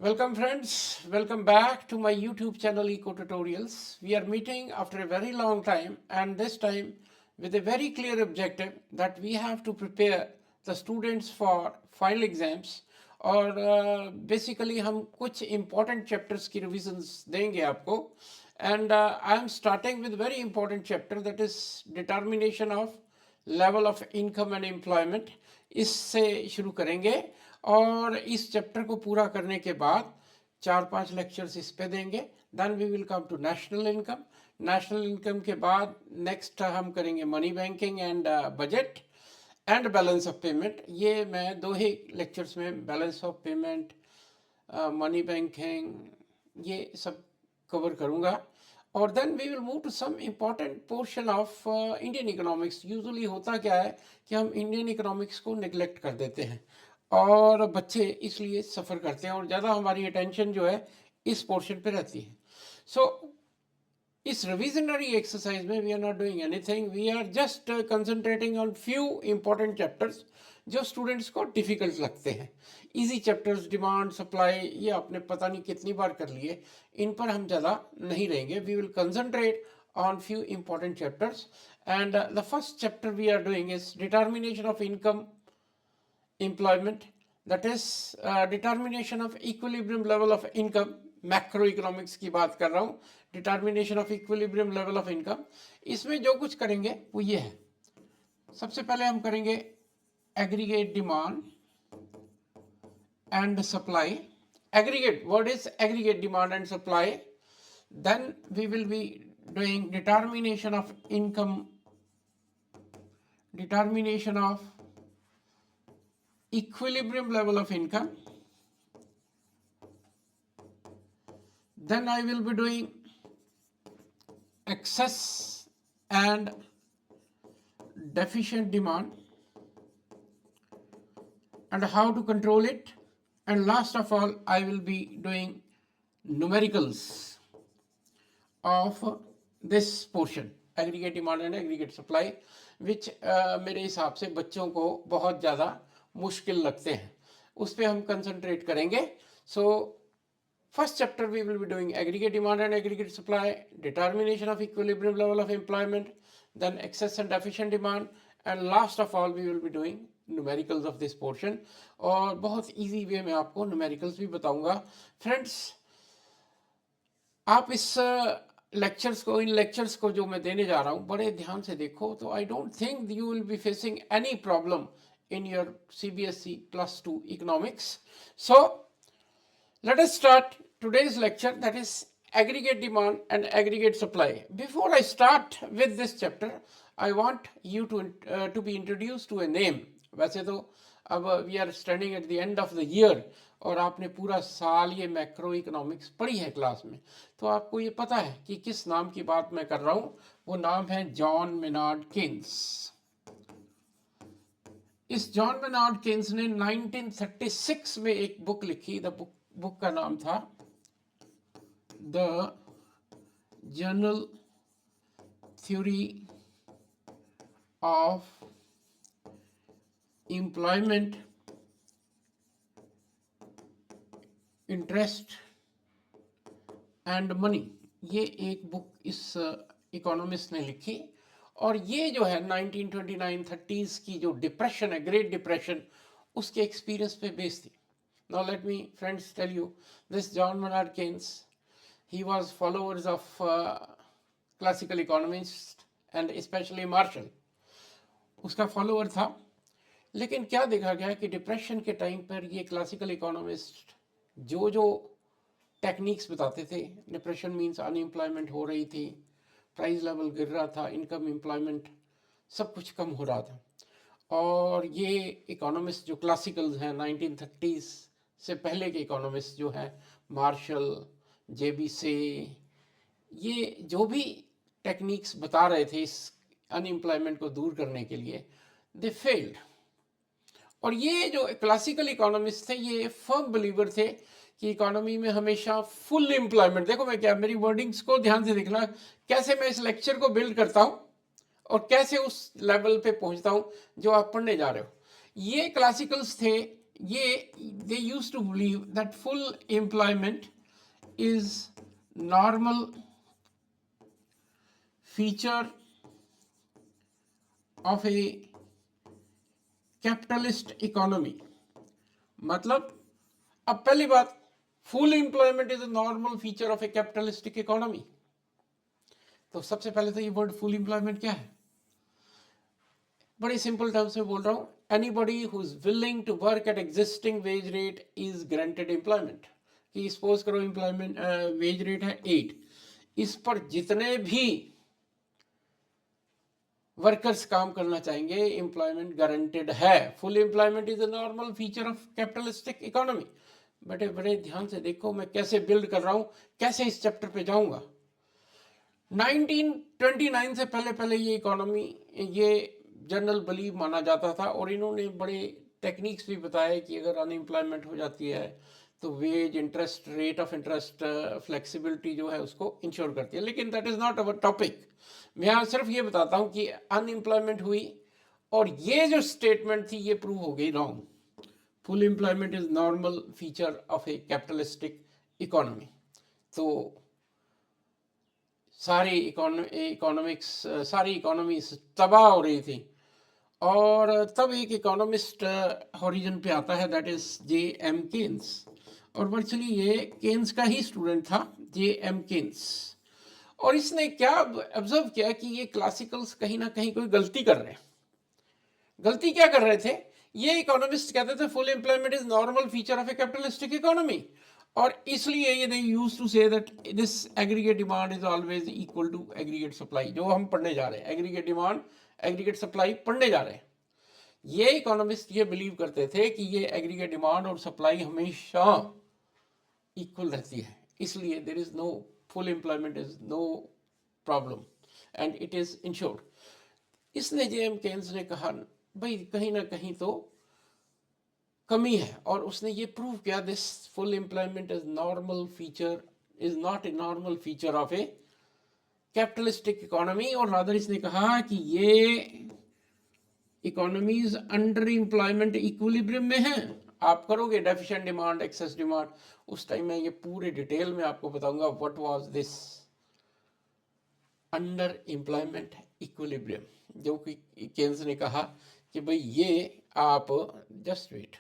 Welcome friends, welcome back to my YouTube channel Eco Tutorials. We are meeting after a very long time and this time with a very clear objective that we have to prepare the students for final exams और basically हम कुछ important chapters की revisions देंगे आपको and I am starting with very important chapter that is determination of level of income and employment इससे शुरू करेंगे और इस चैप्टर को पूरा करने के बाद 4-5 लेक्चर्स इस पे देंगे. Then we will come to national income. National income के बाद नेक्स्ट हम करेंगे money banking and budget and balance of payment. ये मैं 2 ही लेक्चर्स में balance of payment, money banking ये सब कवर करूँगा. और then we will move to some important portion of Indian economics. Usually होता क्या है कि हम इंडियन इकोनॉमिक्स को निगलेक्ट कर देते हैं और बच्चे इसलिए सफ़र करते हैं और ज़्यादा हमारी अटेंशन जो है इस पोर्शन पे रहती है. सो इस रिविजनरी एक्सरसाइज में we are not doing anything. We are just concentrating on few important chapters जो स्टूडेंट्स को डिफ़िकल्ट लगते हैं. इजी चैप्टर्स, डिमांड, सप्लाई, ये आपने पता नहीं कितनी बार कर लिए, इन पर हम ज़्यादा नहीं रहेंगे. We will concentrate on few important chapters and the first chapter we are doing is determination of income employment, that is determination of equilibrium level of income. Macro economics की बात कर रहा हूँ. Determination of equilibrium level of income, इसमें जो कुछ करेंगे वो ये है. सबसे पहले हम करेंगे aggregate demand and supply. Aggregate word is aggregate demand and supply. Then we will be doing determination of income, determination of equilibrium level of income. Then I will be doing excess and deficient demand and how to control it. And last of all, I will be doing numericals of this portion, aggregate demand and aggregate supply, which मेरे हिसाब से बच्चों को बहुत ज़्यादा मुश्किल लगते हैं. उस पर हम कंसंट्रेट करेंगे. So first chapter we will be doing aggregate demand and aggregate supply, determination of equilibrium level of employment, then excess and deficient demand and last of all we will be doing numericals of this portion. और बहुत easy way में आपको numericals भी बताऊंगा. Friends, आप इस इन lectures को जो मैं देने जा रहा हूँ बड़े ध्यान से देखो, तो I don't think you will be facing any problem in your CBSE +2 economics. So let us start today's lecture, that is aggregate demand and aggregate supply. Before I start with this chapter, I want you to be introduced to a name. वैसे तो अब we are standing at the end of the year और आपने पूरा साल ये macro economics पढ़ी है क्लास में, तो आपको ये पता है कि किस नाम की बात मैं कर रहा हूँ. वो नाम है जॉन मेनार्ड केन्स. इस जॉन मेनार्ड केन्स ने 1936 में एक बुक लिखी. द बुक का नाम था the general theory of employment, interest and money. ये एक बुक इस इकोनॉमिस्ट ने लिखी और ये जो है 1929-30s की जो डिप्रेशन है, ग्रेट डिप्रेशन, उसके एक्सपीरियंस पे बेस्ड थी. Now let me friends tell you this John Maynard Keynes, he was followers of classical economist and especially Marshall. उसका फॉलोअर था. लेकिन क्या देखा गया कि डिप्रेशन के टाइम पर ये क्लासिकल इकोनॉमिस्ट जो टेक्निक्स बताते थे, डिप्रेशन मींस अनएम्प्लॉयमेंट हो रही थी, प्राइस लेवल गिर रहा था, इनकम एम्प्लॉयमेंट सब कुछ कम हो रहा था. और ये इकोनॉमिस्ट जो क्लासिकल्स हैं 1930s से पहले के इकोनॉमिस्ट जो हैं, मार्शल, JB से, ये जो भी टेक्निक्स बता रहे थे इस अनएम्प्लॉयमेंट को दूर करने के लिए, दे फेल्ड. और ये जो क्लासिकल इकोनॉमिस्ट थे ये फर्म बिलीवर थे कि इकोनॉमी में हमेशा फुल एम्प्लॉयमेंट. देखो मैं क्या, मेरी वर्डिंग्स को ध्यान से देखना, कैसे मैं इस लेक्चर को बिल्ड करता हूँ और कैसे उस लेवल पे पहुँचता हूँ जो आप पढ़ने जा रहे हो. ये क्लासिकल्स थे ये they used to believe that full employment is normal feature of a capitalist economy. मतलब अब पहली बात, full employment is a normal feature of a capitalistic economy. तो सबसे पहले तो ये वर्ड फुल एम्प्लॉयमेंट क्या है, बड़ी सिंपल टर्म्स में बोल रहा हूं, anybody who is willing to work at existing wage rate is granted employment. कि सपोज करो एम्प्लॉयमेंट वेज रेट है 8, इस पर जितने भी वर्कर्स काम करना चाहेंगे, एम्प्लॉयमेंट गारंटेड है। Full employment is a normal feature of capitalistic economy. बड़े बड़े ध्यान से देखो मैं कैसे बिल्ड कर रहा हूं, कैसे इस चैप्टर पे जाऊंगा। 1929 से पहले पहले ये इकोनॉमी, ये जनरल बिलीव माना जाता था, और इन्होंने बड़े टेक्निक्स भी बताए कि अगर अनएम्प्लॉयमेंट हो जाती है तो wage, interest, rate of interest, flexibility जो है उसको इंश्योर करती है। लेकिन that is not our topic. मैं यहाँ सिर्फ ये बताता हूँ कि अनएम्प्लॉयमेंट हुई और ये जो स्टेटमेंट थी ये प्रूव हो गई wrong. Full employment is normal feature of a capitalistic economy. तो सारी इकोनॉमीज तबाह हो रही थी, और तब एक इकोनॉमिस्ट हॉरिजन पे आता है, दैट इज J.M. केन्स। और वर्चुअली ये केन्स का ही स्टूडेंट था, J.M. केन्स। और इसने क्या ऑब्जर्व किया कि ये क्लासिकल्स कहीं ना कहीं कोई गलती कर रहे हैं। गलती क्या कर रहे थे, ये इकोनॉमिस्ट कहते थे full employment is normal feature of a capitalistic economy, और इसलिए ये they used to say that this aggregate demand is always equal to aggregate supply. जो हम पढ़ने जा रहे हैं, एग्रीगेट डिमांड एग्रीगेट सप्लाई पढ़ने जा रहे हैं। ये इकोनॉमिस्ट ये बिलीव करते थे कि ये एग्रीगेट डिमांड और सप्लाई हमेशा इक्वल रहती है, इसलिए there is no full employment is no problem and it is ensured. इसने J.M. केन्स ने कहा भाई कहीं ना कहीं तो कमी है, और उसने ये प्रूव किया this full employment is normal feature, is not a normal feature of a capitalistic economy. और रादर इसने कहा कि ये इकोनॉमीज अंडर एम्प्लॉयमेंट इक्विलिब्रियम में है। आप करोगे डेफिशिएंट डिमांड, एक्सेस डिमांड, उस टाइम में ये पूरे डिटेल में आपको बताऊंगा what was this under employment equilibrium, जो कि केन्स ने कहा कि भाई ये आप just wait,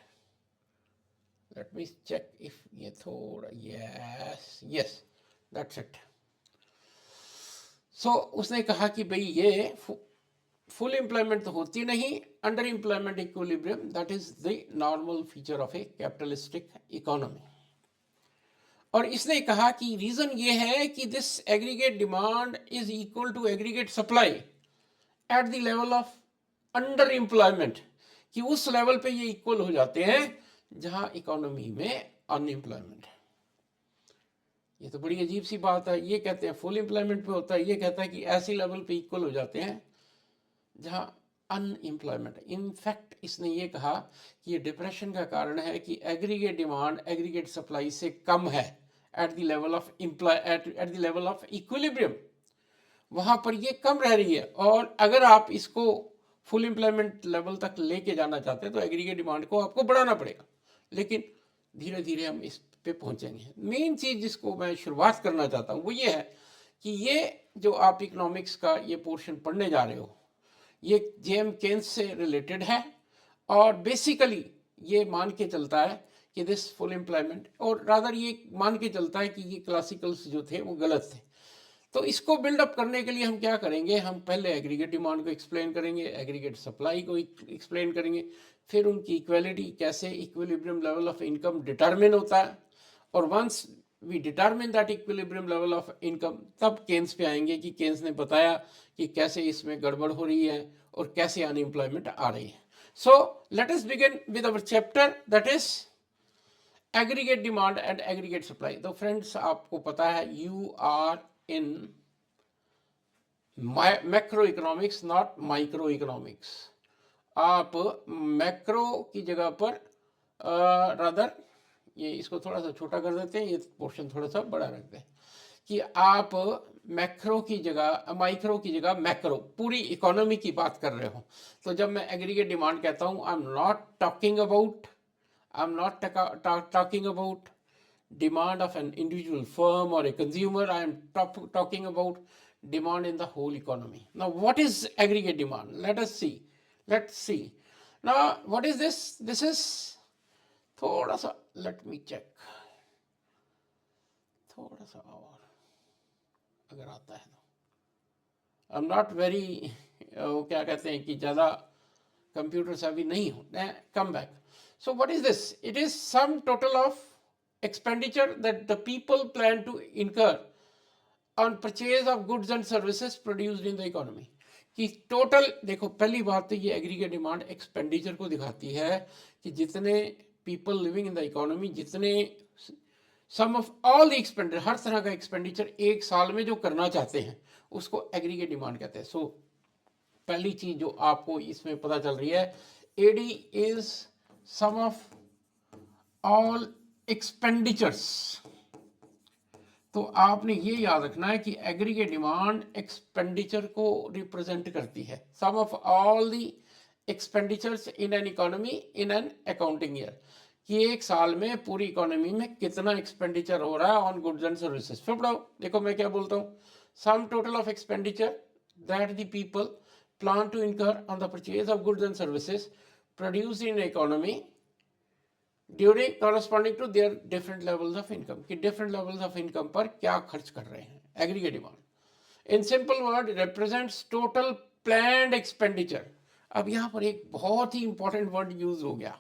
let me check if ये थोड़ा, यस दैट्स इट। सो उसने कहा कि भाई ये फुल एम्प्लॉयमेंट तो होती नहीं, under employment equilibrium that is the normal feature of a capitalistic economy. और इसने कहा कि रीजन ये है कि this aggregate demand is equal to aggregate supply at the level of under employment, कि उस लेवल पे ये इक्वल हो जाते हैं जहां इकोनॉमी में अनएम्प्लॉयमेंट है। ये तो बड़ी अजीब सी बात है। ये कहते हैं फुल एम्प्लॉयमेंट पे होता है, ये कहता है कि ऐसी लेवल पे इक्वल हो जाते हैं जहां अनएम्प्लॉयमेंट। इनफैक्ट इसने ये कहा कि ये डिप्रेशन का कारण है कि एग्रीगेट डिमांड एग्रीगेट सप्लाई से कम है eight the level of eight the level of equilibrium, वहां पर ये कम रह रही है। और अगर आप इसको फुल एम्प्लॉयमेंट लेवल तक लेके जाना चाहते हैं तो एग्रीगेट डिमांड को आपको बढ़ाना पड़ेगा, लेकिन धीरे धीरे हम इस पे पहुंचेंगे। मेन चीज जिसको मैं शुरुआत करना चाहता हूं वो ये है कि ये जो आप इकोनॉमिक्स का ये पोर्शन पढ़ने जा रहे हो ये J.M. केन्स से रिलेटेड है, और बेसिकली ये मान के चलता है कि दिस फुल एम्प्लॉयमेंट, और रादर ये मान के चलता है कि ये क्लासिकल्स जो थे वो गलत थे। तो इसको बिल्डअप करने के लिए हम क्या करेंगे, हम पहले एग्रीगेट डिमांड को एक्सप्लेन करेंगे, एग्रीगेट सप्लाई को एक्सप्लेन करेंगे, फिर उनकी इक्वलिटी, कैसे equilibrium level of income determine होता है, और once we determine that equilibrium level of income, तब केन्स पे आएंगे कि केन्स ने बताया कि कैसे इसमें गड़बड़ हो रही है और कैसे अनएम्प्लॉयमेंट आ रही है। So let us begin with our chapter that is aggregate demand and aggregate supply. तो फ्रेंड्स आपको पता है you are in macroeconomics not microeconomics. आप मैक्रो की जगह पर रादर ये इसको थोड़ा सा छोटा कर देते हैं, ये पोर्शन थोड़ा सा बड़ा रखते हैं, कि आप मैक्रो की जगह माइक्रो की जगह मैक्रो पूरी इकोनॉमी की बात कर रहे हो। तो जब मैं एग्रीगेट डिमांड कहता हूं I am not talking about I'm not talking about demand of an individual firm or a consumer. I am talking about demand in the whole economy. Now, what is aggregate demand? Let's see. Now, what is this? This is थोड़ा सा, let me check, थोड़ा सा और अगर आता है तो। I'm not very वो क्या कहते हैं कि ज़्यादा कंप्यूटर से अभी नहीं हो, come back. So what is this? It is sum total of expenditure that the people plan to incur on purchase of goods and services produced in the economy. कि टोटल देखो, पहली बात तो ये एग्रीगेट डिमांड एक्सपेंडिचर को दिखाती है कि जितने people living in the economy, जितने सम ऑफ ऑल द एक्सपेंडिचर, हर तरह का एक्सपेंडिचर एक साल में जो करना चाहते हैं उसको एग्रीगेट डिमांड कहते हैं. सो पहली चीज जो आपको इसमें पता चल रही है, AD is sum of all expenditures. तो आपने ये याद रखना है कि एग्रीगेट डिमांड एक्सपेंडिचर को रिप्रेजेंट करती है. Sum of all the expenditures in an economy in an accounting year, कि एक साल में पूरी इकोनॉमी में कितना एक्सपेंडिचर हो रहा है ऑन गुड्स एंड सर्विसेज. फिर पढ़ाओ, देखो मैं क्या बोलता हूँ. Sum total of expenditure that the people plan to incur on the purchase of goods and services produced in economy during corresponding to their different levels of income, कि different levels of income पर क्या खर्च कर रहे हैं. Aggregate demand in simple word represents total planned expenditure. अब यहाँ पर एक बहुत ही इंपॉर्टेंट वर्ड यूज हो गया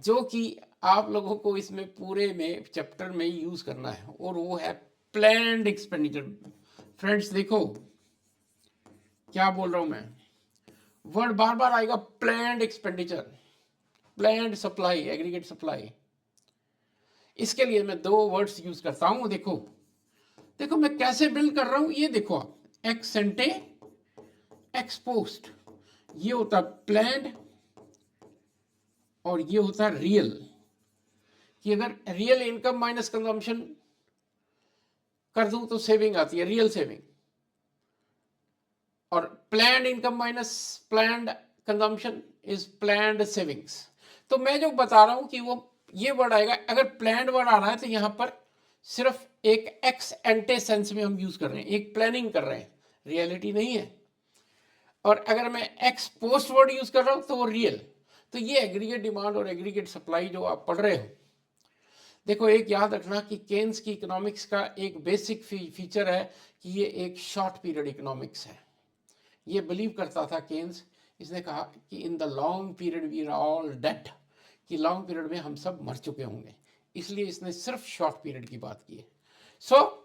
जो कि आप लोगों को इसमें पूरे में चैप्टर में यूज करना है, और वो है प्लान्ड एक्सपेंडिचर. फ्रेंड्स देखो क्या बोल रहा हूं मैं, वर्ड बार बार आएगा, planned expenditure, planned supply, aggregate supply. इसके लिए मैं दो वर्ड्स यूज करता हूं. देखो मैं कैसे बिल्ड कर रहा हूं, ये देखो आप, एक्स एंटे एक्स पोस्ट, ये होता प्लान्ड और ये होता रियल. कि अगर रियल इनकम माइनस कंजम्पशन कर दूं तो सेविंग आती है, रियल सेविंग. और planned income minus planned consumption is planned savings. तो मैं जो बता रहा हूं कि वो ये वर्ड आएगा, अगर प्लान्ड वर्ड आ रहा है तो यहां पर सिर्फ एक एक्स एंटे सेंस में हम यूज कर रहे हैं, एक प्लानिंग कर रहे हैं, रियलिटी नहीं है. और अगर मैं एक्स पोस्ट वर्ड यूज कर रहा हूं तो वो रियल. तो ये एग्रीगेट डिमांड और एग्रीगेट सप्लाई जो आप पढ़ रहे हो, देखो एक याद रखना कि केन्स की इकोनॉमिक्स का एक बेसिक फीचर है कि ये एक शॉर्ट पीरियड इकोनॉमिक्स है. ये बिलीव करता था केन्स, इसने कहा कि in the long period we are all dead, कि लॉन्ग पीरियड में हम सब मर चुके होंगे, इसलिए इसने सिर्फ शॉर्ट पीरियड की बात की है. सो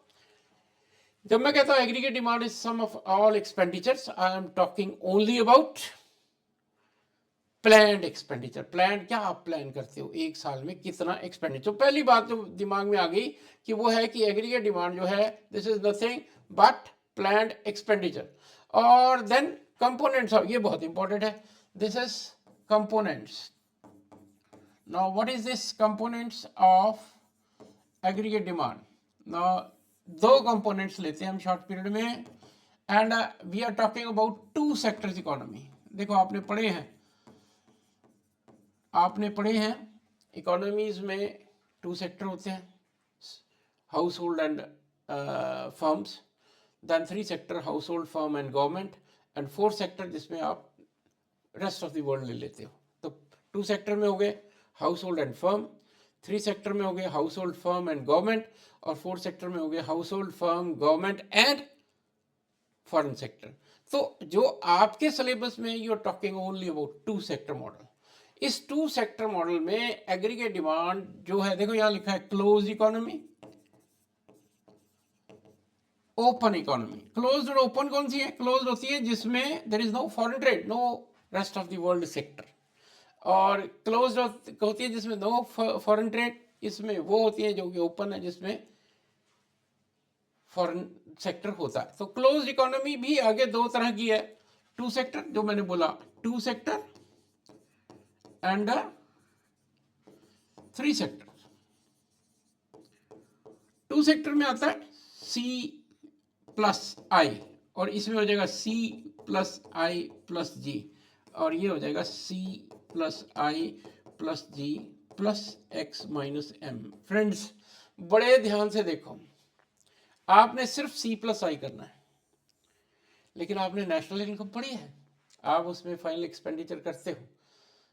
जब मैं कहता हूं aggregate demand is sum of all expenditures, I am talking only about planned expenditure. Plan क्या आप प्लान करते हो एक साल में कितना एक्सपेंडिचर. पहली बात जो दिमाग में आ गई कि वो है कि एग्रीगेट डिमांड जो है this is nothing but planned expenditure. और देन कंपोनेंट्स ऑफ, ये बहुत इंपॉर्टेंट है, this is components. Now what is this components of aggregate demand. Now दो कंपोनेंट्स लेते हैं हम शॉर्ट पीरियड में, and we are talking about two sectors economy. देखो आपने पढ़े हैं इकोनॉमीज में टू सेक्टर होते हैं, household and firms, then three sector household, firm and government, and fourth sector जिसमें आप रेस्ट ऑफ द वर्ल्ड ले लेते हो. तो टू सेक्टर में हो गए household and firm, three sector में हो गए household, firm and government, और फोर्थ सेक्टर में हो गए household, firm, government and foreign sector. तो जो आपके सिलेबस में you are talking only about two sector model. इस टू सेक्टर मॉडल में एग्रीगेट डिमांड जो है, देखो यहां लिखा है close economy, open economy. Close और ओपन कौन सी है? क्लोज होती है जिसमें there is no foreign trade, no rest of the world sector. और क्लोज होती है जिसमें नो फॉरेन ट्रेड, इसमें वो होती है जो कि ओपन है जिसमें फॉरेन सेक्टर होता है. तो क्लोज इकोनॉमी भी आगे दो तरह की है, टू सेक्टर जो मैंने बोला, two sector and three sector. Two sector में आता है सी प्लस आई, और इसमें हो जाएगा सी प्लस आई प्लस जी, और ये हो जाएगा C plus I plus G plus X minus M. Friends बड़े ध्यान से देखो, आपने सिर्फ सी प्लस आई करना है, लेकिन आपने नेशनल इनकम पढ़ी है, आप उसमें फाइनल एक्सपेंडिचर करते हो,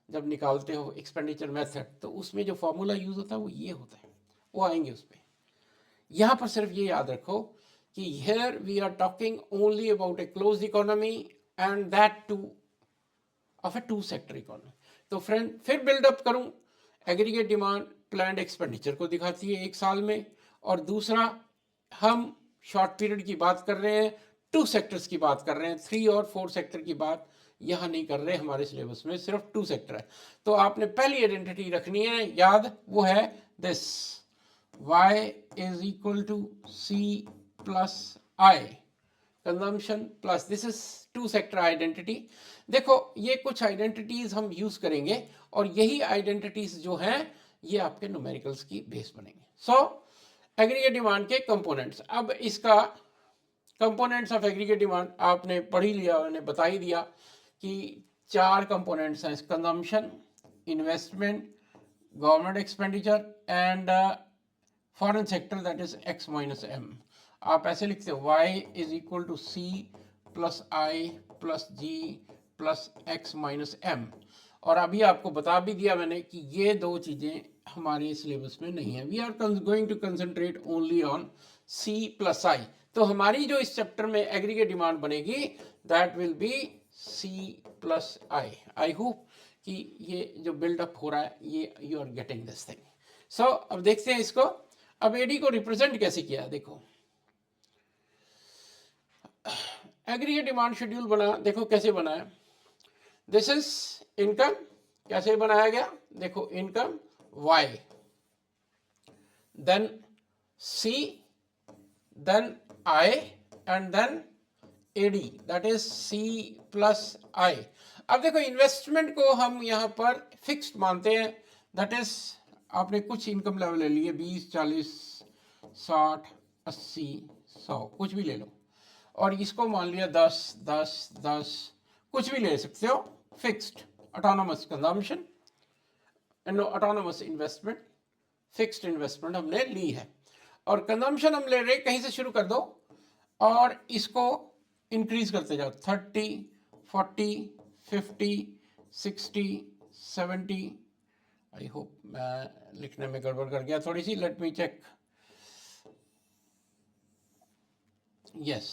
जब निकालते हो एक्सपेंडिचर मेथड, तो उसमें जो फॉर्मूला यूज होता है वो ये होता है, वो आएंगे उस पर। यहाँ पर सिर्फ ये याद रखो कि here we are talking only about a close economy and that two of a two sector economy. तो फ्रेंड फिर बिल्डअप करूं, एग्रीगेट डिमांड प्लान्ड एक्सपेंडिचर को दिखाती है एक साल में, और दूसरा हम शॉर्ट पीरियड की बात कर रहे हैं, टू सेक्टर्स की बात कर रहे हैं, 3 और 4 सेक्टर की बात यहाँ नहीं कर रहे, हमारे सिलेबस में सिर्फ 2 सेक्टर है। तो आपने पहली आइडेंटिटी रखनी है याद, वो है this y is equal to c plus i consumption plus this is 2 sector identity. देखो ये कुछ आइडेंटिटीज हम यूज करेंगे और यही आइडेंटिटीज जो हैं ये आपके न्यूमेरिकल्स की बेस बनेंगे। सो एग्रीगेट डिमांड के कंपोनेंट्स, अब इसका कंपोनेंट्स ऑफ एग्रीगेट डिमांड आपने पढ़ ही लिया, मैंने बता ही दिया कि 4 कंपोनेंट्स हैं, consumption, investment, government expenditure and foreign sector, that is x minus M. आप ऐसे लिखते हो y is equal to C plus I plus G plus X minus M. और अभी आपको बता भी दिया मैंने कि ये 2 चीज़ें हमारे सिलेबस में नहीं है, we are going to concentrate only on C plus I. तो हमारी जो इस चैप्टर में एग्रीगेट डिमांड बनेगी that will be C plus I. I hope कि ये जो बिल्डअप हो रहा है ये you are getting this thing. So अब देखते हैं इसको, अब एडी को रिप्रेजेंट कैसे किया, देखो एग्रीगेट डिमांड शेड्यूल बना, देखो कैसे बना है, दिस इज इनकम, कैसे बनाया गया, देखो income y, then c, then i and then ad, that is c plus i। अब देखो इन्वेस्टमेंट को हम यहाँ पर फिक्स्ड मानते हैं, दैट इज आपने कुछ इनकम लेवल ले लिए 20, 40, 60, 80, 100 कुछ भी ले लो, और इसको मान लिया 10, 10, 10, कुछ भी ले सकते हो, fixed autonomous consumption, autonomous investment, fixed investment हमने ली है, और कंजम्पशन हम ले रहे कहीं से शुरू कर दो और इसको इंक्रीज करते जाओ, 30, 40, 50, 60, 70। आई होप मैं लिखने में गड़बड़ कर गया थोड़ी सी, लेट मी चेक, यस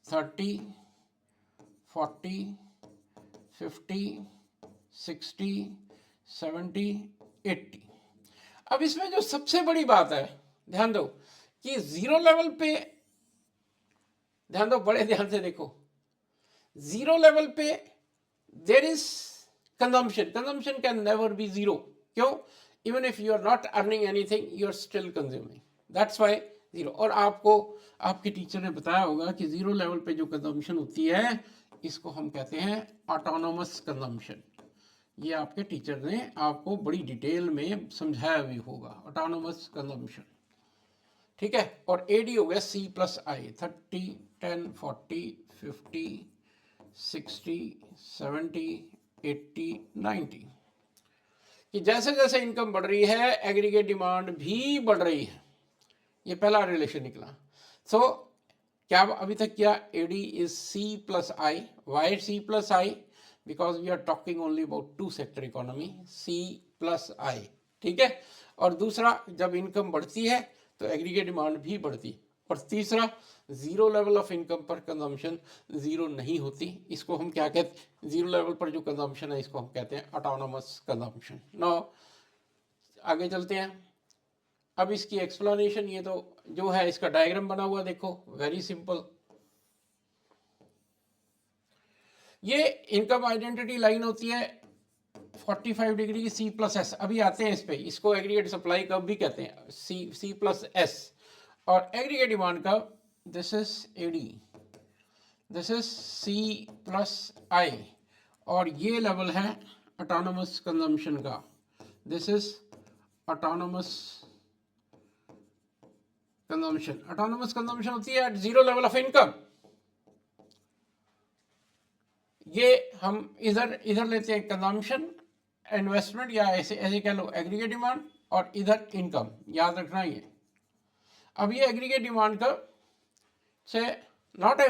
30, 40, 50, 60, 70, 80। अब इसमें जो सबसे बड़ी बात है, ध्यान दो कि जीरो लेवल पे, ध्यान दो बड़े ध्यान से देखो, जीरो लेवल पे there is consumption, consumption can never be zero, क्यों, even if you are not earning anything you are still consuming, that's why zero. और आपको आपके टीचर ने बताया होगा कि जीरो लेवल पे जो कंजम्पशन होती है इसको हम कहते हैं ऑटोनोमस कंजम्पशन, ये आपके टीचर ने आपको बड़ी डिटेल में समझाया भी होगा, ऑटोनोमस कंजम्पशन, ठीक है। और एडी हो गया सी प्लस आई, 30, 10, 40, 50, 60, 70, 80, 90, कि जैसे जैसे इनकम बढ़ रही है एग्रीगेट डिमांड भी बढ़ रही है, ये पहला रिलेशन निकला। सो क्या अभी तक किया, AD is C plus I, Y C plus I, because we are talking only about 2 sector economy, C plus I, ठीक है। और दूसरा जब इनकम बढ़ती है तो एग्रीगेट डिमांड भी बढ़ती है, और तीसरा जीरो लेवल ऑफ इनकम पर कंजम्पशन जीरो नहीं होती, इसको हम क्या कहते हैं, जीरो लेवल पर जो कंजम्पशन है इसको हम कहते हैं ऑटोनोमस कंजम्पशन। नाउ आगे चलते हैं, अब इसकी एक्सप्लेनेशन, ये तो जो है इसका डायग्राम बना हुआ देखो, वेरी सिंपल, ये इनकम आइडेंटिटी लाइन होती है 45 डिग्री की सी प्लस एस। अभी आते हैं इस पे, इसको एग्रीगेट सप्लाई कर्व भी कहते हैं, सी प्लस एस, और aggregate demand curve, this is AD, this is C plus I, और ये लेवल है ऑटोनोमस कंजम्पशन का, this is autonomous consumption. Autonomous consumption होती है at zero level of income, ये हम इधर लेते हैं कंजम्पशन इन्वेस्टमेंट या ऐसे ऐसे कह लो एग्रीगेट डिमांड, और इधर इनकम, याद रखना ये। अब ये एग्रीगेट डिमांड का से not a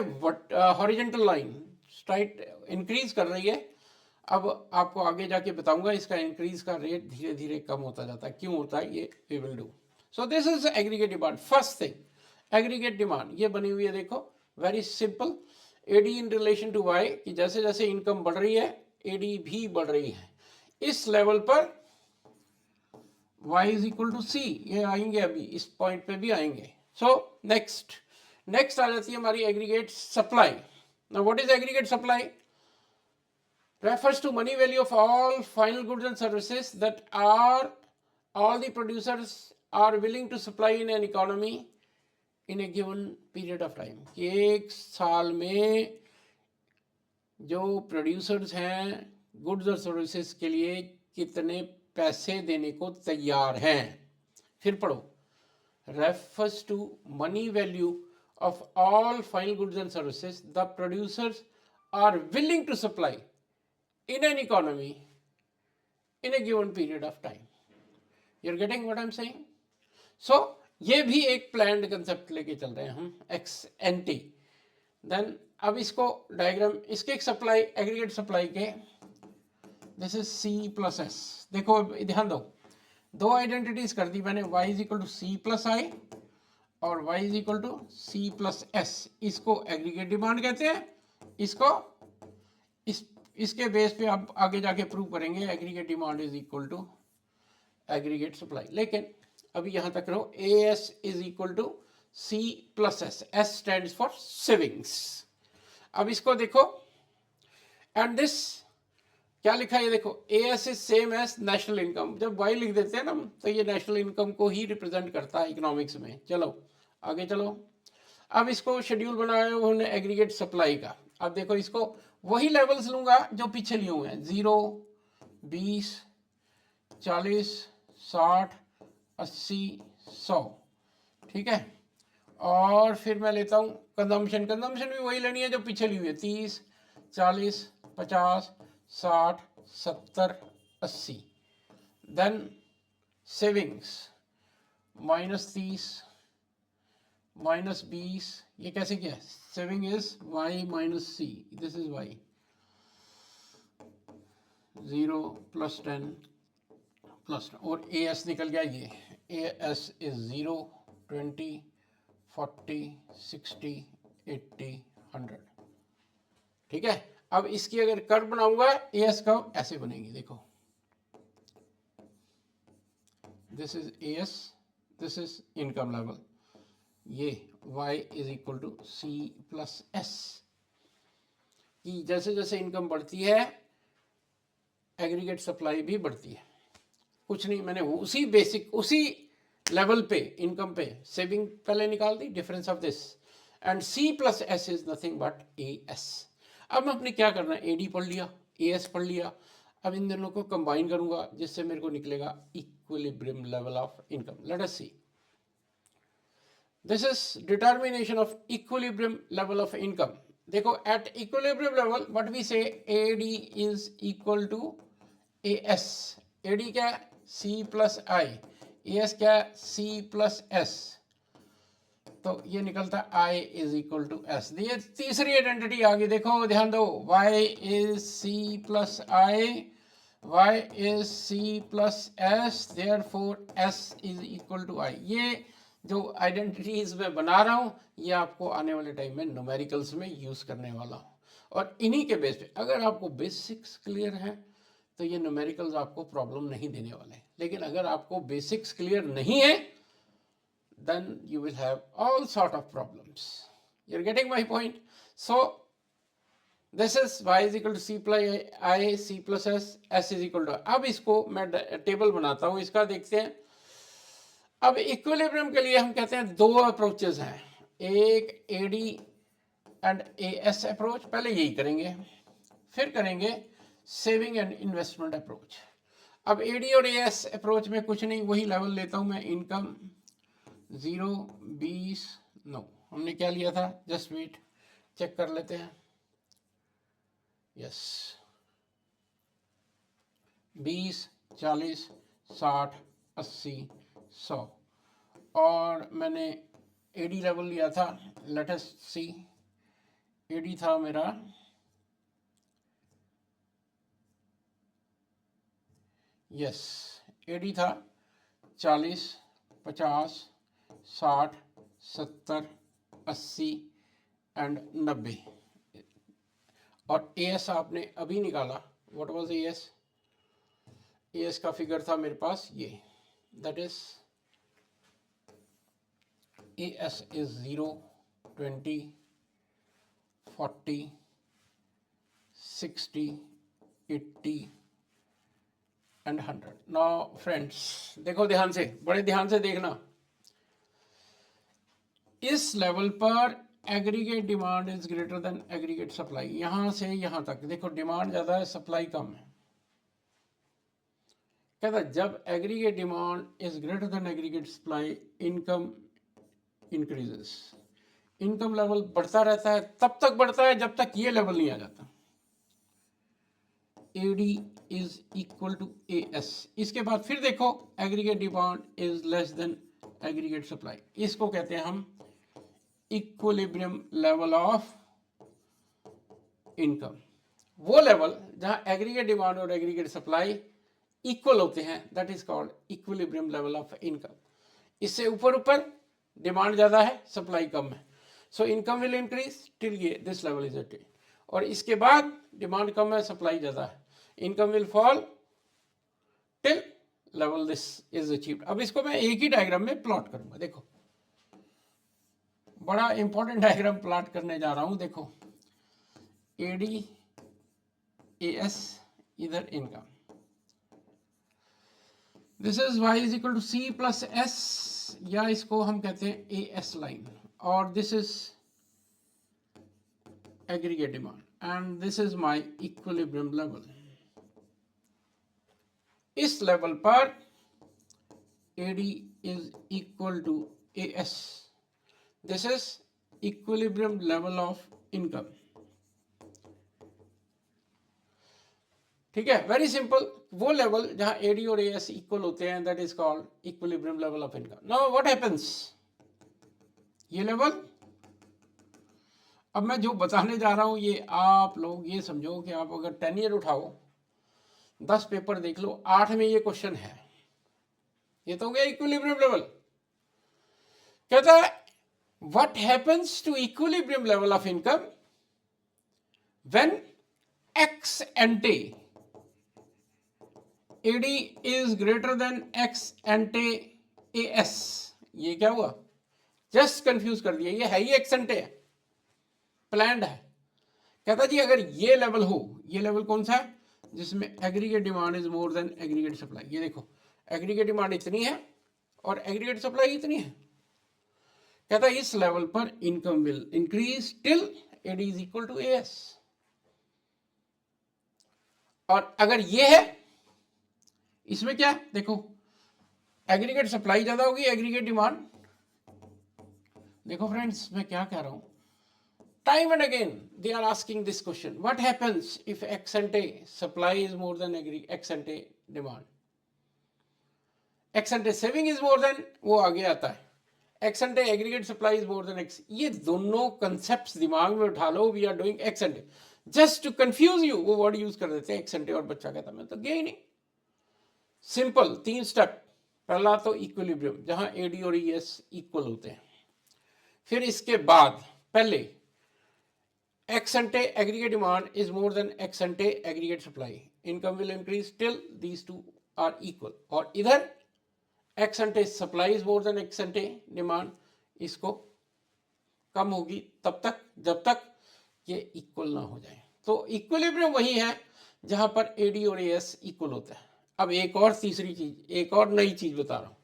horizontal line straight increase कर रही है। अब आपको आगे जाके बताऊंगा इसका इंक्रीज का रेट धीरे धीरे कम होता जाता है, क्यों होता है ये we will do. So this is aggregate demand. First thing, aggregate demand ये बनी हुई है, देखो very simple, AD in relation to Y, कि जैसे जैसे इनकम बढ़ रही है एडी भी बढ़ रही है। इस लेवल पर y इज इक्वल टू सी, ये आएंगे अभी इस पॉइंट पे भी आएंगे। सो नेक्स्ट आ जाती है हमारी aggregate supply. Now what is aggregate supply? Refers to money value of all final goods and services that are all the producers are willing to supply in an economy in a given period of time। कि एक साल में जो producers हैं goods और services के लिए कितने पैसे देने को तैयार हैं। फिर पढ़ो, refers to money value of all final goods and services the producers are willing to supply in an economy in a given period of time। You're getting what I'm saying? So ये भी एक planned concept लेके चल रहे हैं हम x N T. Then अब इसको डायग्राम, इसके एक सप्लाई एग्रीगेट सप्लाई के, this is C plus S. देखो ध्यान दो, दो आइडेंटिटीज कर दी मैंने, y is equal to C plus I और y is equal to C plus S. इसको एग्रीगेट डिमांड कहते हैं, इसको इसके बेस पे आप आगे जाके प्रूव करेंगे aggregate demand is equal to aggregate supply. लेकिन अभी यहां तक रहो, A S is equal to C plus S, S stands for savings. अब इसको देखो, एंड दिस क्या लिखा है, देखो A S is same as national income. जब वाई लिख देते हैं ना तो ये नेशनल इनकम को ही रिप्रेजेंट करता है इकोनॉमिक्स में। चलो आगे चलो, अब इसको शेड्यूल बनाया उन्होंने एग्रीगेट सप्लाई का। अब देखो इसको वही लेवल्स लूंगा जो पीछे लिए हुए हैं, 0, 20, 40, 60, 80, 100, ठीक है। और फिर मैं लेता हूँ कंजम्पशन भी वही लेनी है जो पीछे ली हुई है, 30, 40, 50, 60, 70, 80। देन सेविंग्स -30, -20, ये कैसे किया, saving is y minus C, this is y, 0 + 10 +, और ए एस निकल गया, ये ए एस इज 0, 20, 40, 60, 80, 100, ठीक है। अब इसकी अगर कर्व बनाऊंगा ए एस कर्व ऐसे बनेगी, देखो this is A S, this is income level, ये y is equal to C plus S. कि जैसे जैसे इनकम बढ़ती है एग्रीगेट सप्लाई भी बढ़ती है। कुछ नहीं, मैंने उसी बेसिक उसी लेवल पे इनकम पे सेविंग पहले निकाल दी, difference of this, and C plus S is nothing but A S. अब अपने क्या करना है, ए डी पढ़ लिया, ए एस पढ़ लिया, अब इन दोनों को कंबाइन करूंगा जिससे मेरे को निकलेगा equilibrium level of income. Let us see, this is determination of equilibrium level of income. देखो at equilibrium level what we say, A D is equal to A S. A D क्या, C plus I, A S क्या, C plus S, तो ये निकलता I is equal to S. ये तीसरी identity आ गई, देखो ध्यान दो, y is C plus I, y is C plus S, therefore s is equal to I. ये जो आइडेंटिटीज मैं बना रहा हूँ ये आपको आने वाले टाइम में न्यूमेरिकल्स में यूज करने वाला हूँ, और इन्हीं के बेस पे अगर आपको बेसिक्स क्लियर हैं तो ये न्यूमेरिकल्स आपको प्रॉब्लम नहीं देने वाले। लेकिन अगर आपको बेसिक्स क्लियर नहीं है then you will have all sort of problems। You're getting my point? So this is y is equal to c plus I, c plus s, s is equal to। अब इसको मैं table बनाता हूँ, इसका देखते हैं। अब इक्विलिब्रियम के लिए हम कहते हैं दो अप्रोचेस हैं, एक A D and A S approach, पहले यही करेंगे, फिर करेंगे सेविंग एंड इन्वेस्टमेंट अप्रोच। अब ए डी और ए एस अप्रोच में कुछ नहीं, वही लेवल लेता हूँ मैं, इनकम 0, 20, नो, हमने क्या लिया था, जस्ट वेट चेक कर लेते हैं, यस 20, 40, 60, 80, 100 और मैंने एडी लेवल लिया था, लेट अस सी, एडी था मेरा यस एडी था 40, 50, 60, 70, 80 एंड 90 और एएस आपने अभी निकाला। What was as? एएस का फिगर था मेरे पास ये, that is as is 0, 20, 40, 60, 80 and 100। Now friends देखो ध्यान से, बड़े ध्यान से देखना, इस लेवल पर aggregate demand is greater then aggregate supply. यहां से यहां तक देखो डिमांड ज्यादा है, सप्लाई कम है। कहता जब aggregate demand is greater then aggregate supply, income increases. Income level बढ़ता रहता है, तब तक बढ़ता है जब तक ये लेवल नहीं आ जाता, AD is equal to AS. इसके बाद फिर देखो aggregate demand is less than aggregate supply, इसको कहते हैं हम इक्विलिब्रियम लेवल ऑफ इनकम। वो लेवल जहां एग्रीगेट डिमांड और एग्रीगेट सप्लाई इक्वल होते हैं, that is called equilibrium level of income. इससे ऊपर ऊपर डिमांड ज्यादा है, सप्लाई कम है, so income will increase till ये दिस लेवल इज अटेन्ड। और इसके बाद डिमांड कम है, सप्लाई ज्यादा है, income will fall till level this is achieved. अब इसको मैं एक ही डायग्राम में प्लॉट करूंगा। देखो बड़ा इंपॉर्टेंट डायग्राम प्लॉट करने जा रहा हूं। देखो एडी एएस, इधर income, this is y is equal to C plus S, या इसको हम कहते हैं ए एस लाइन, और this is aggregate demand and this is my equilibrium level. इस लेवल पर AD is equal to A S, this is equilibrium level of income. ठीक है, वेरी सिंपल, वो लेवल जहां एडी और एएस इक्वल होते हैं, that is called equilibrium level of income. Now what happens, ये लेवल, अब मैं जो बताने जा रहा हूं ये आप लोग ये समझो कि आप अगर 10 ईयर उठाओ, 10 पेपर देख लो, 8 में ये क्वेश्चन है। ये तो हो गया इक्विलिब्रियम लेवल। कहता है what happens to equilibrium level of income when ex ante AD is greater than ex ante AS. ये क्या हुआ, जस्ट कंफ्यूज कर दिया, ये है ही एक्स एंटे है, प्लान्ड है। कहता जी अगर ये लेवल हो, ये लेवल कौन सा है, जिसमें aggregate demand is more then aggregate supply. ये देखो एग्रीगेट डिमांड इतनी है और एग्रीगेट सप्लाई इतनी है। कहता इस लेवल पर income will increase till AD is equal to AS. और अगर ये है, इसमें क्या देखो, एग्रीगेट सप्लाई ज्यादा होगी, एग्रीगेट डिमांड। देखो फ्रेंड्स मैं क्या कह रहा हूं, time and again they are asking this question, what happens if ex ante supply is more than ex ante demand. Ex ante saving is more than, वो आगे आता है, ex ante aggregate supply is more than ex. ये दोनों concept दिमाग में उठा लो, we are doing ex ante, just to confuse you वो वर्ड यूज कर देते हैं एक्स एंटे, और बच्चा कहता मैं तो गया ही नहीं। Simple 3 step. पहला तो इक्विलिब्रियम जहां एडी और ईएस इक्वल होते हैं, फिर इसके बाद पहले ex ante aggregate demand is more than ex ante aggregate supply, income will increase till these two are equal. और इधर ex ante supply is more than ex ante demand, इसको कम होगी तब तक जब तक ये इक्वल ना हो जाए। तो इक्विलिब्रियम वही है जहां पर एडी और एएस इक्वल होता है। अब एक और तीसरी चीज, एक और नई चीज बता रहा हूं,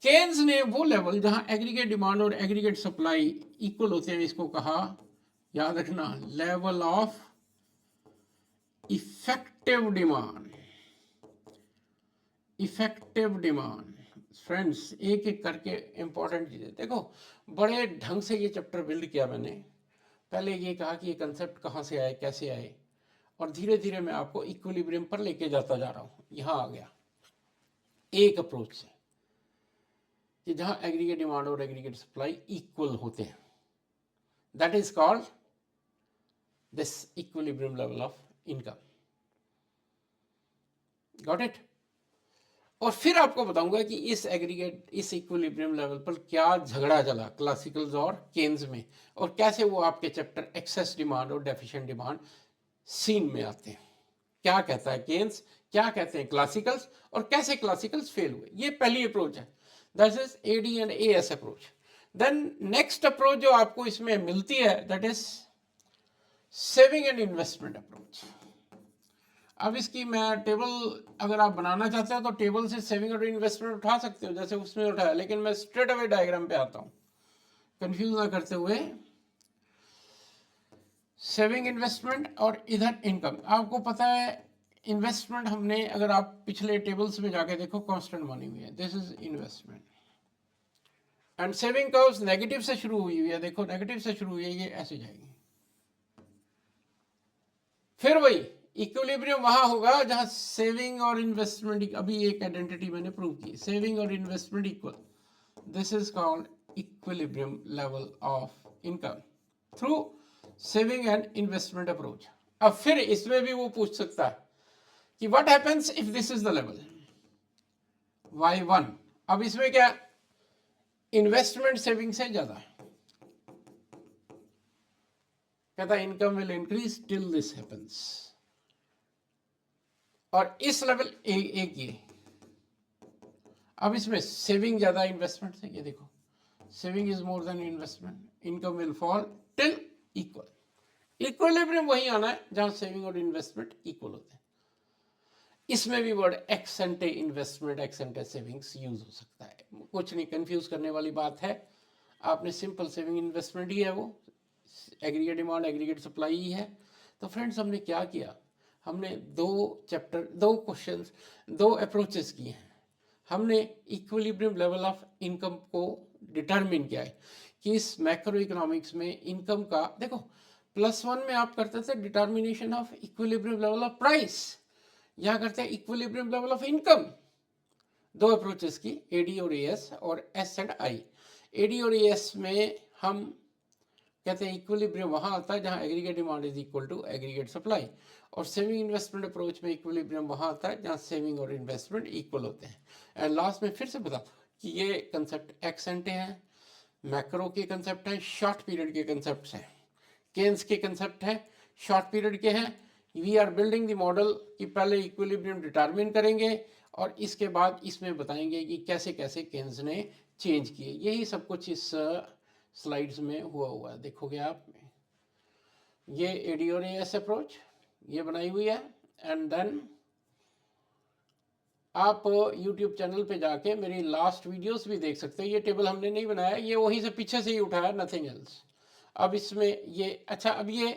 केन्स ने वो लेवल जहां एग्रीगेट डिमांड और एग्रीगेट सप्लाई इक्वल होते हैं, इसको कहा, याद रखना, level of effective demand. Effective demand friends एक एक करके इंपॉर्टेंट चीजें देखो, बड़े ढंग से ये चैप्टर बिल्ड किया मैंने। पहले ये कहा कि ये कंसेप्ट कहां से आए, कैसे आए, और धीरे धीरे मैं आपको इक्विलिब्रियम पर लेके जाता जा रहा हूँ। यहाँ आ गया एक अप्रोच से कि जहाँ एग्रीगेट डिमांड और एग्रीगेट सप्लाई इक्वल होते हैं, that is called this equilibrium level of income. Got it? और फिर आपको बताऊंगा कि इस एग्रीगेट, इस इक्विलिब्रियम लेवल पर क्या झगड़ा चला क्लासिकल्स और केन्स में, और कैसे वो आपके चैप्टर एक्सेस डिमांड और डेफिशिएंट डिमांड सीन में आते हैं। क्या कहता है केन्स, क्या कहते हैं क्लासिकल्स, और कैसे क्लासिकल्स फेल हुए। ये पहली अप्रोच है, that is AD and AS approach. Then next approach जो आपको इसमें मिलती है, that is saving and investment approach. अब इसकी मैं टेबल अगर आप बनाना चाहते हो तो टेबल से सेविंग और इन्वेस्टमेंट उठा सकते हो, जैसे उसमें उठाया, लेकिन मैं स्ट्रेट अवे डायग्राम पे आता हूँ, कंफ्यूज ना करते हुए। सेविंग, इन्वेस्टमेंट और इधर इनकम। आपको पता है इन्वेस्टमेंट हमने, अगर आप पिछले टेबल्स में जाके देखो, कांस्टेंट मानी हुई है, this is investment. And saving curves negative से शुरू हुई है, देखो नेगेटिव से शुरू हुई है, ये ऐसे जाएगी। फिर वही इक्विलिब्रियम वहां होगा जहां सेविंग और इन्वेस्टमेंट, अभी एक आइडेंटिटी मैंने प्रूव की, सेविंग और investment equal, this is called equilibrium level of income through saving and investment approach. अब फिर इसमें भी वो पूछ सकता है कि what happens if this is the level y1। अब इसमें क्या, इन्वेस्टमेंट सेविंग से ज्यादा है, कहता है income will increase till this happens. और इस लेवल एक ये, अब इसमें सेविंग ज्यादा इन्वेस्टमेंट से, ये देखो saving is more then investment, income will fall till equal. Equilibrium वही आना है जहां सेविंग और इन्वेस्टमेंट इक्वल होते हैं। इसमें भी word x एंटे investment, x एंटे savings use हो सकता है, कुछ नहीं कंफ्यूज करने वाली बात है। आपने सिंपल सेविंग इन्वेस्टमेंट ही है, वो एग्रीगेट डिमांड एग्रीगेट सप्लाई ही है। तो फ्रेंड्स हमने क्या किया, हमने दो चैप्टर, दो क्वेश्चंस, दो अप्रोचेस किए हैं। हमने इक्विलिब्रियम लेवल ऑफ इनकम को डिटरमिन किया है कि इस मैक्रो इकोनॉमिक्स में इनकम का, देखो +1 में आप करते थे determination of equilibrium level of price, यहाँ करते हैं इक्विलिब्रियम लेवल ऑफ इनकम। दो अप्रोचेस की, एडी और एएस और एस एंड आई। एडी और एएस में हम कहते हैं इक्विलिब्रियम वहां आता है जहां aggregate demand is equal to aggregate supply, और सेविंग इन्वेस्टमेंट अप्रोच में इक्विलिब्रियम वहां आता है जहां सेविंग और इन्वेस्टमेंट इक्वल होते हैं। एंड लास्ट में फिर से बता कि ये कंसेप्ट एक्स एंटे हैं, मैक्रो के कंसेप्ट हैं, शॉर्ट पीरियड के कंसेप्ट हैं, केन्स के कंसेप्ट हैं, शॉर्ट पीरियड के हैं। We are building the model कि पहले इक्विलिब्रियम डिटरमिन करेंगे और इसके बाद इसमें बताएंगे कि कैसे कैसे केन्स ने चेंज किए। यही सब कुछ इस स्लाइड्स में हुआ है, देखोगे आप। ये एडी और एएस अप्रोच ये बनाई हुई है। एंड देन आप YouTube चैनल पे जाके मेरी लास्ट वीडियोस भी देख सकते हो। ये टेबल हमने नहीं बनाया, ये वहीं से पीछे से ही उठाया, नथिंग एल्स। अब इसमें ये अच्छा, अब ये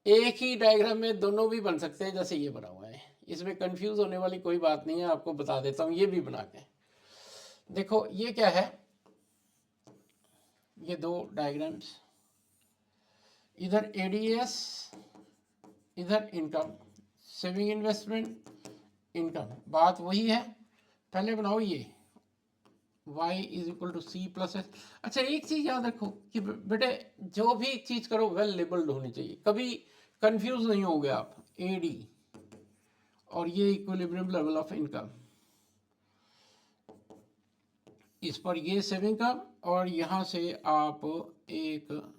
एक ही डायग्राम में दोनों भी बन सकते हैं जैसे ये बना हुआ है, इसमें कंफ्यूज होने वाली कोई बात नहीं है। आपको बता देता हूँ ये भी बना के, देखो ये क्या है, ये दो डायग्राम्स, इधर एडीएस, इधर इनकम, सेविंग इन्वेस्टमेंट इनकम, बात वही है। पहले बनाओ ये y is equal to C plus S. अच्छा एक चीज याद रखो कि बेटे जो भी चीज करो वेल लेबल्ड होनी चाहिए, कभी कंफ्यूज नहीं होगे आप। एडी और ये इक्विलिब्रियम लेवल ऑफ इनकम, इस पर ये सेविंग का, और यहां से आप एक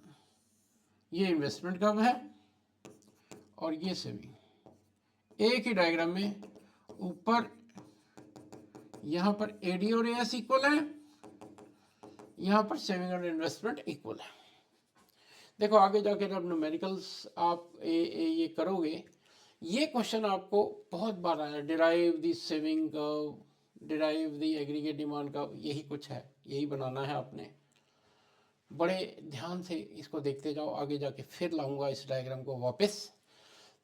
ये इन्वेस्टमेंट का है और ये सेविंग, एक ही डायग्राम में ऊपर यहां पर एडी और एस इक्वल है, यहां पर सेविंग और इन्वेस्टमेंट इक्वल है। देखो आगे जाकर जब न्यूमेरिकल्स आप ये करोगे, ये क्वेश्चन आपको बहुत बार आया, derive the saving curve, derive the aggregate demand curve, यही कुछ है, यही बनाना है आपने। बड़े ध्यान से इसको देखते जाओ, आगे जाके फिर लाऊंगा इस डायग्राम को वापस।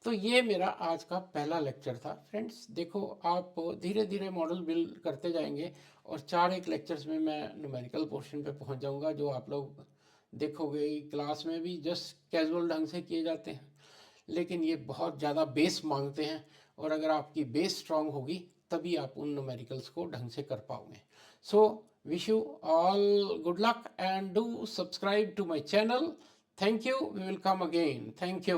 तो ये मेरा आज का पहला लेक्चर था फ्रेंड्स। देखो आप धीरे धीरे मॉडल बिल्ड करते जाएंगे और 4 लेक्चर्स में मैं न्यूमेरिकल पोर्शन पे पहुंच जाऊंगा, जो आप लोग देखोगे क्लास में भी जस्ट कैजुअल ढंग से किए जाते हैं, लेकिन ये बहुत ज़्यादा बेस मांगते हैं, और अगर आपकी बेस स्ट्रांग होगी तभी आप उन न्यूमेरिकल्स को ढंग से कर पाओगे. So wish you all good luck and do subscribe to my channel. Thank you. We will come again. Thank you.